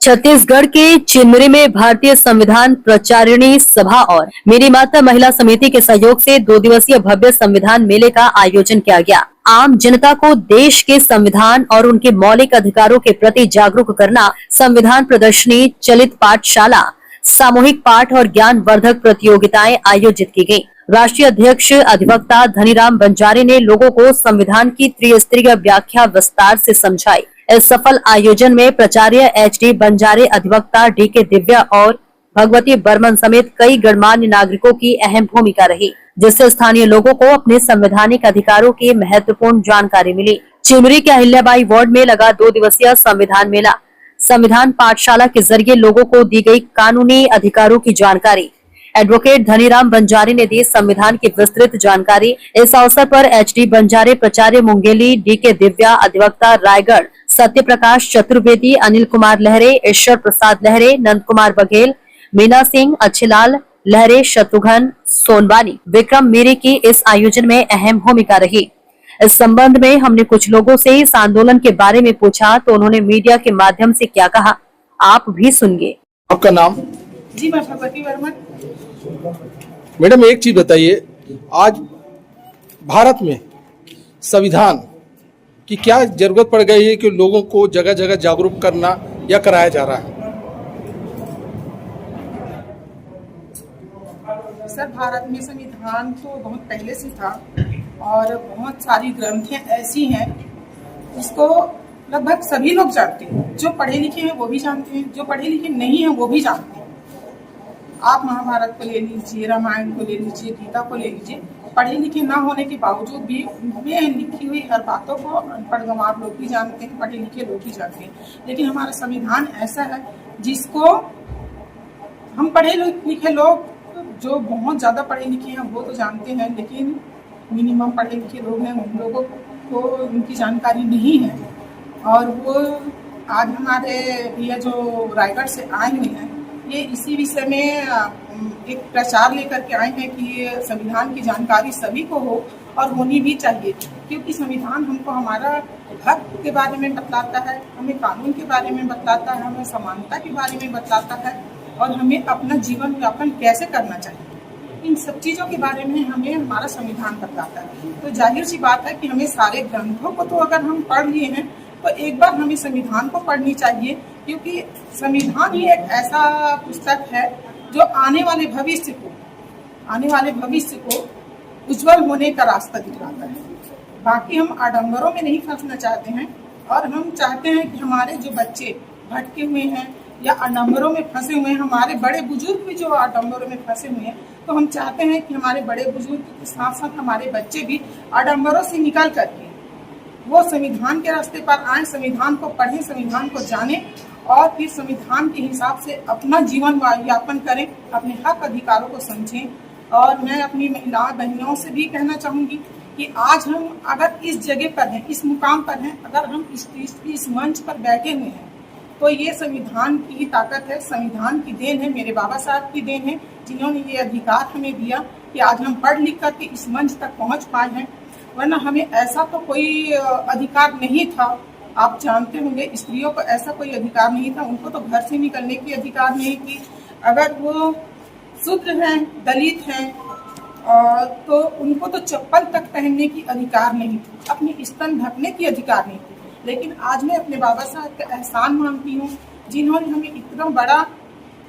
छत्तीसगढ़ के चिनमिरी में भारतीय संविधान प्रचारिणी सभा और मेरी माता महिला समिति के सहयोग से 2 दिवसीय भव्य संविधान मेले का आयोजन किया गया। आम जनता को देश के संविधान और उनके मौलिक अधिकारों के प्रति जागरूक करना, संविधान प्रदर्शनी, चलित पाठशाला, सामूहिक पाठ और ज्ञान वर्धक प्रतियोगिताएं आयोजित की गयी। राष्ट्रीय अध्यक्ष अधिवक्ता धनीराम बंजारे ने लोगों को संविधान की त्रिस्तरीय व्याख्या विस्तार से समझाई। इस सफल आयोजन में प्राचार्य HD बंजारे, अधिवक्ता DK दिव्या और भगवती बर्मन समेत कई गणमान्य नागरिकों की अहम भूमिका रही, जिससे स्थानीय लोगों को अपने संवैधानिक अधिकारों की महत्वपूर्ण जानकारी मिली। चिनमिरी के अहिल्याबाई वार्ड में लगा 2 दिवसीय संविधान मेला संविधान पाठशाला के जरिए लोगों को दी गई कानूनी अधिकारों की जानकारी। एडवोकेट धनीराम बंजारे ने दी संविधान की विस्तृत जानकारी। इस अवसर पर HD बंजारे, प्राचार्य मुंगेली, DK दिव्या, अधिवक्ता रायगढ़, सत्य प्रकाश चतुर्वेदी, अनिल कुमार लहरे, ईश्वर प्रसाद लहरे, नंद कुमार बघेल, मीना सिंह, अच्छेलाल लहरे, शत्रुघ्न सोनवानी, विक्रम मेरे की इस आयोजन में अहम भूमिका रही। इस संबंध में हमने कुछ लोगों से इस आंदोलन के बारे में पूछा तो उन्होंने मीडिया के माध्यम से क्या कहा, आप भी सुनिए। आपका नाम? जी, मैं भगवती बर्मन। मैडम, एक चीज बताइए, आज भारत में संविधान की क्या जरूरत पड़ गई है कि लोगों को जगह जगह जागरूक करना या कराया जा रहा है? सर, भारत में संविधान तो बहुत पहले से था और बहुत सारी ग्रंथें ऐसी हैं जिसको लगभग सभी लोग जानते हैं। जो पढ़े लिखे हैं वो भी जानते हैं, जो पढ़े लिखे नहीं हैं वो भी जानते हैं। आप महाभारत को ले लीजिए, रामायण को ले लीजिए, गीता को ले लीजिए, पढ़े लिखे ना होने के बावजूद भी उनमें लिखी हुई हर बातों को अनपढ़ गंवार लोग भी जानते हैं, पढ़े लिखे लोग भी जानते हैं। लेकिन हमारा संविधान ऐसा है जिसको हम पढ़े लिखे लोग, जो बहुत ज़्यादा पढ़े लिखे हैं वो तो जानते हैं, लेकिन मिनिमम पढ़े लिखे लोग हैं उन लोगों को उनकी जानकारी नहीं है। और वो आज हमारे भैया जो रायगढ़ से आए हुए हैं, ये इसी विषय में एक प्रचार लेकर के आए हैं कि संविधान की जानकारी सभी को हो और होनी भी चाहिए, क्योंकि संविधान हमको हमारा हक के बारे में बतलाता है, हमें कानून के बारे में बतलाता है, हमें समानता के बारे में बतलाता है और हमें अपना जीवन यापन कैसे करना चाहिए, इन सब चीज़ों के बारे में हमें हमारा संविधान बताता है। तो जाहिर सी बात है कि हमें सारे ग्रंथों को तो अगर हम पढ़ लिए हैं तो एक बार हमें संविधान को पढ़नी चाहिए, क्योंकि संविधान ही एक ऐसा पुस्तक है जो आने वाले भविष्य को उज्जवल होने का रास्ता दिखाता है। बाकी हम आडंबरों में नहीं फंसना चाहते हैं और हम चाहते हैं कि हमारे जो बच्चे भटके हुए हैं या आडंबरों में फंसे हुए हैं, हमारे बड़े बुजुर्ग भी जो आडंबरों में फंसे हुए हैं, तो हम चाहते हैं कि हमारे बड़े बुजुर्ग के साथ साथ हमारे बच्चे भी आडंबरों से निकल करके वो संविधान के रास्ते पर आए, संविधान को पढ़ें, संविधान को जानें और फिर संविधान के हिसाब से अपना जीवन यापन करें, अपने हक अधिकारों को समझें। और मैं अपनी महिला बहनों से भी कहना चाहूँगी कि आज हम अगर इस जगह पर हैं, इस मुकाम पर हैं, अगर हम इस मंच पर बैठे हुए हैं, तो ये संविधान की ही ताकत है, संविधान की देन है, मेरे बाबा साहब की देन है, जिन्होंने ये अधिकार हमें दिया कि आज हम पढ़ लिख करके इस मंच तक पहुँच पाए हैं। वरना हमें ऐसा तो कोई अधिकार नहीं था। आप जानते होंगे, स्त्रियों को ऐसा कोई अधिकार नहीं था, उनको तो घर से निकलने की अधिकार नहीं थी। अगर वो शूद्र हैं, दलित हैं, तो उनको तो चप्पल तक पहनने की अधिकार नहीं थी, अपनी स्तन ढकने की अधिकार नहीं थी। लेकिन आज मैं अपने बाबा साहब का एहसान मानती हूँ, जिन्होंने हमें इतना बड़ा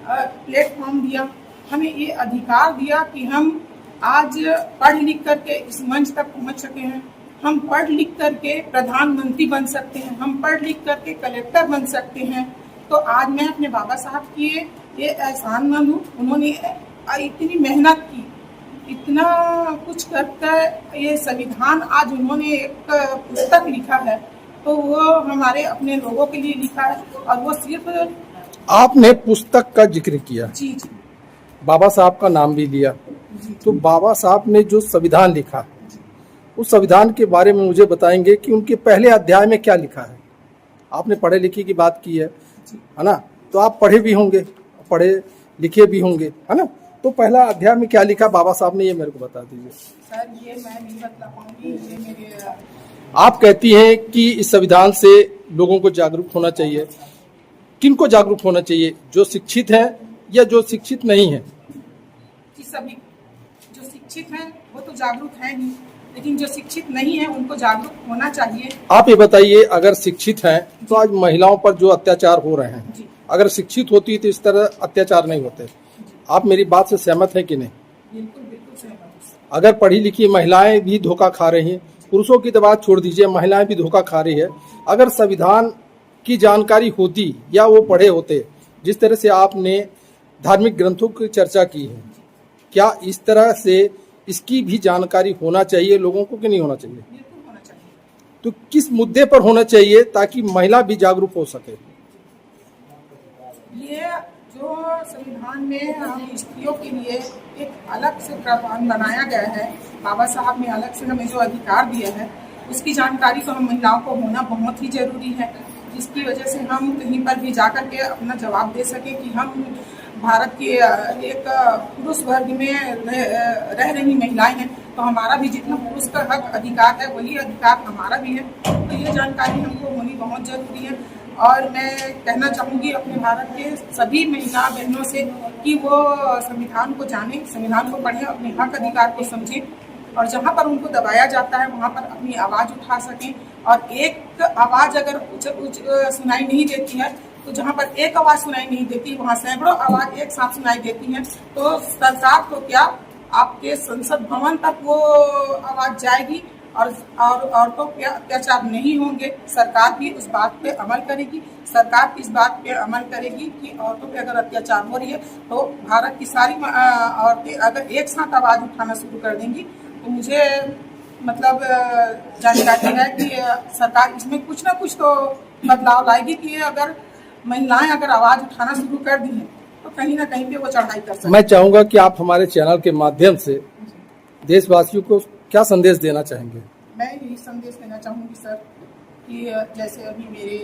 प्लेटफॉर्म दिया, हमें ये अधिकार दिया कि हम आज पढ़ लिख करके इस मंच तक पहुंच सके हैं। हम पढ़ लिख करके प्रधानमंत्री बन सकते हैं, हम पढ़ लिख करके कलेक्टर बन सकते हैं। तो आज मैं अपने बाबा साहब की ये एहसान मानूं, उन्होंने इतनी मेहनत की, इतना कुछ करके ये संविधान आज उन्होंने एक पुस्तक लिखा है, तो वो हमारे अपने लोगों के लिए लिखा है। और वो सिर्फ आपने पुस्तक का जिक्र किया, जी, बाबा साहब का नाम भी लिया, तो बाबा साहब ने जो संविधान लिखा, उस संविधान के बारे में मुझे बताएंगे कि उनके पहले अध्याय में क्या लिखा है? आपने पढ़े लिखे की बात की है ना, तो आप पढ़े भी होंगे, पढ़े लिखे भी होंगे, है ना? तो पहला अध्याय में क्या लिखा बाबा साहब ने, ये मेरे को बता दीजिए। सर, ये मैं नहीं बता पाऊंगी, ये मेरे आप कहती हैं कि इस संविधान से लोगों को जागरूक होना चाहिए, किनको जागरूक होना चाहिए, जो शिक्षित हैं या जो शिक्षित नहीं हैं? कि सभी जो शिक्षित हैं वो तो जागरूक हैं ही, लेकिन जो शिक्षित नहीं है उनको जागरूक होना चाहिए। आप ये बताइए, अगर शिक्षित हैं तो आज महिलाओं पर जो अत्याचार हो रहे हैं, जी अगर शिक्षित होती तो इस तरह अत्याचार नहीं होते। आप मेरी बात से सहमत हैं कि नहीं? बिल्कुल बिल्कुल सहमत हूँ। अगर पढ़ी लिखी महिलाएं भी धोखा खा रही हैं, पुरुषों की तो बात छोड़ दीजिए, महिलाएं भी धोखा खा रही है। अगर संविधान की जानकारी होती या वो पढ़े होते, जिस तरह से आपने धार्मिक ग्रंथों की चर्चा की है, क्या इस तरह से इसकी भी जानकारी होना चाहिए लोगों को कि नहीं होना चाहिए? बिल्कुल होना चाहिए। तो किस मुद्दे पर होना चाहिए ताकि महिला भी जागरूक हो सके? ये जो संविधान में हम स्त्रियों के लिए एक अलग से प्रावधान बनाया गया है, बाबा साहब ने अलग से हमें जो अधिकार दिया है, उसकी जानकारी तो हम महिलाओं को होना बहुत ही जरूरी है, जिसकी वजह से हम कहीं पर भी जाकर के अपना जवाब दे सकें कि हम भारत के एक पुरुष वर्ग में रह रही महिलाएं हैं, तो हमारा भी जितना पुरुष का हक अधिकार है वही अधिकार हमारा भी है। तो ये जानकारी हमको होनी बहुत जरूरी है। और मैं कहना चाहूँगी अपने भारत के सभी महिला बहनों से कि वो संविधान को जानें, संविधान को पढ़ें, अपने हक अधिकार को समझें, और जहाँ पर उनको दबाया जाता है वहाँ पर अपनी आवाज़ उठा सकें। और एक आवाज़ अगर सुनाई नहीं देती है, तो जहाँ पर एक आवाज़ सुनाई नहीं देती वहाँ सैकड़ों आवाज़ एक साथ सुनाई देती हैं। तो सरकार को क्या, आपके संसद भवन तक वो आवाज़ जाएगी और औरतों पे अत्याचार नहीं होंगे। सरकार भी उस बात पे अमल करेगी। सरकार इस बात पे अमल करेगी कि औरतों पे अगर अत्याचार हो रही है तो भारत की सारी औरतें अगर एक साथ आवाज़ उठाना शुरू कर देंगी, तो मुझे मतलब जानकारी है कि सरकार इसमें कुछ ना कुछ तो बदलाव लाएगी कि अगर महिलाएं अगर आवाज़ उठाना शुरू कर दी है तो कहीं ना कहीं पे वो चढ़ाई कर सकती है। मैं चाहूँगा कि आप हमारे चैनल के माध्यम से देशवासियों को क्या संदेश देना चाहेंगे? मैं यही संदेश देना चाहूँगी सर कि जैसे अभी मेरे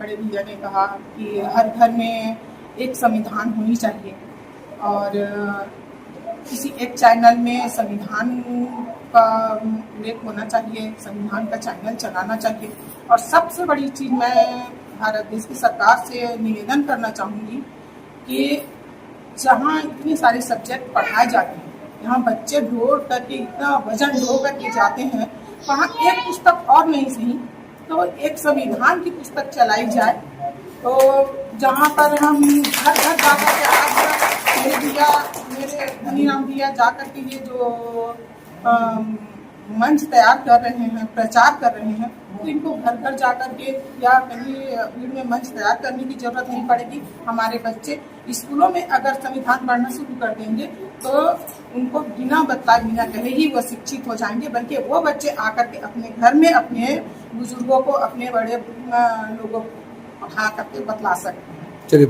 बड़े भैया ने कहा कि हर घर में एक संविधान होनी चाहिए, और किसी एक चैनल में संविधान का उल्लेख होना चाहिए, संविधान का चैनल चलाना चाहिए। और सबसे बड़ी चीज़ मैं भारत देश की सरकार से निवेदन करना चाहूँगी कि जहाँ इतने सारे सब्जेक्ट पढ़ाए जाते हैं, यहाँ बच्चे ढो करके इतना वजन ढो करके जाते हैं, वहाँ एक पुस्तक और नहीं सही तो एक संविधान की पुस्तक चलाई जाए। तो जहाँ पर हम घर घर जाकर के, आज मेरे धनीराम भैया जाकर के ये जो मंच तैयार कर रहे हैं, प्रचार कर रहे हैं, तो इनको घर घर जाकर के या कहीं भीड़ में मंच तैयार करने की जरूरत नहीं पड़ेगी। हमारे बच्चे स्कूलों में अगर संविधान पढ़ना शुरू कर देंगे तो उनको बिना बताए बिना कहे ही वो शिक्षित हो जाएंगे, बल्कि वो बच्चे आकर के अपने घर में अपने बुजुर्गों को, अपने बड़े लोगों को पढ़ा करके बतला सकते हैं। चलिए।